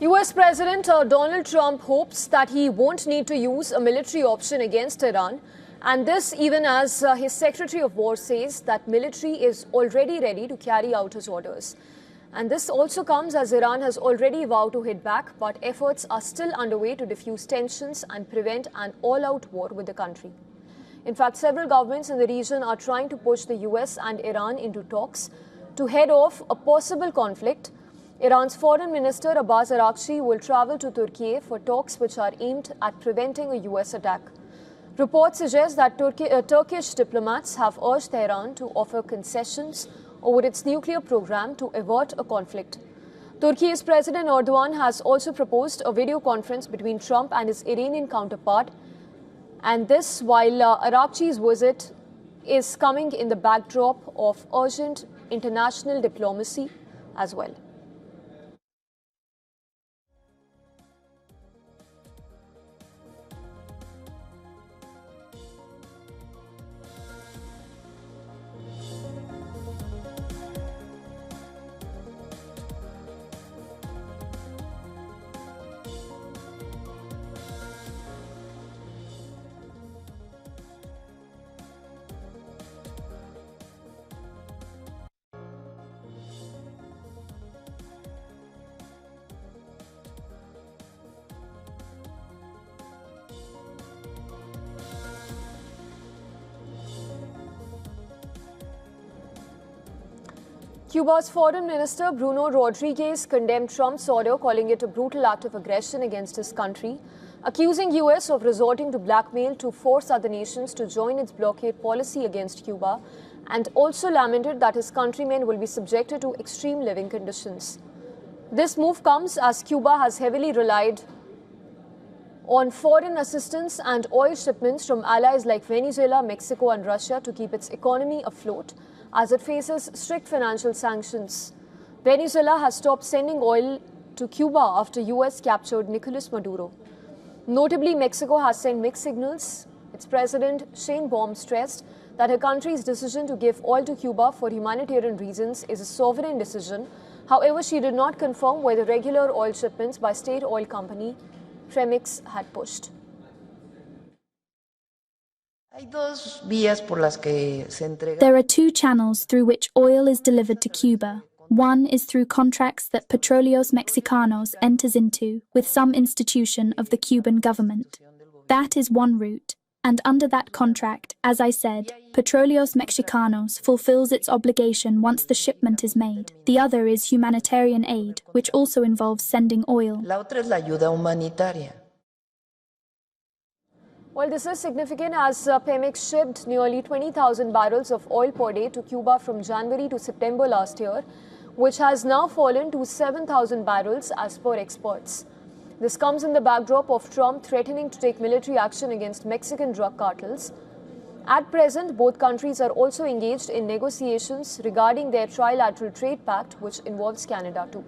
US President Donald Trump hopes that he won't need to use a military option against Iran, and this even as his Secretary of War says that military is already ready to carry out his orders. And this also comes as Iran has already vowed to hit back, but efforts are still underway to diffuse tensions and prevent an all-out war with the country. In fact, several governments in the region are trying to push the US and Iran into talks to head off a possible conflict. Iran's Foreign Minister Abbas Araghchi will travel to Turkey for talks which are aimed at preventing a US attack. Reports suggest that Turkish diplomats have urged Tehran to offer concessions over its nuclear program to avert a conflict. Turkey's President Erdogan has also proposed a video conference between Trump and his Iranian counterpart, and this while Araghchi's visit is coming in the backdrop of urgent international diplomacy as well. Cuba's Foreign Minister Bruno Rodriguez condemned Trump's order, calling it a brutal act of aggression against his country, accusing US of resorting to blackmail to force other nations to join its blockade policy against Cuba, and also lamented that his countrymen will be subjected to extreme living conditions. This move comes as Cuba has heavily relied on foreign assistance and oil shipments from allies like Venezuela, Mexico and Russia to keep its economy afloat as it faces strict financial sanctions. Venezuela has stopped sending oil to Cuba after US captured Nicolas Maduro. Notably, Mexico has sent mixed signals. Its president, Shane Baum, stressed that her country's decision to give oil to Cuba for humanitarian reasons is a sovereign decision. However, she did not confirm whether regular oil shipments by state oil company Tariffs had pushed. There are two channels through which oil is delivered to Cuba. One is through contracts that Petróleos Mexicanos enters into with some institution of the Cuban government. That is one route, and under that contract, as I said, Petróleos Mexicanos fulfills its obligation once the shipment is made. The other is humanitarian aid, which also involves sending oil. Well, this is significant as Pemex shipped nearly 20,000 barrels of oil per day to Cuba from January to September last year, which has now fallen to 7,000 barrels as per experts. This comes in the backdrop of Trump threatening to take military action against Mexican drug cartels. At present, both countries are also engaged in negotiations regarding their trilateral trade pact, which involves Canada too.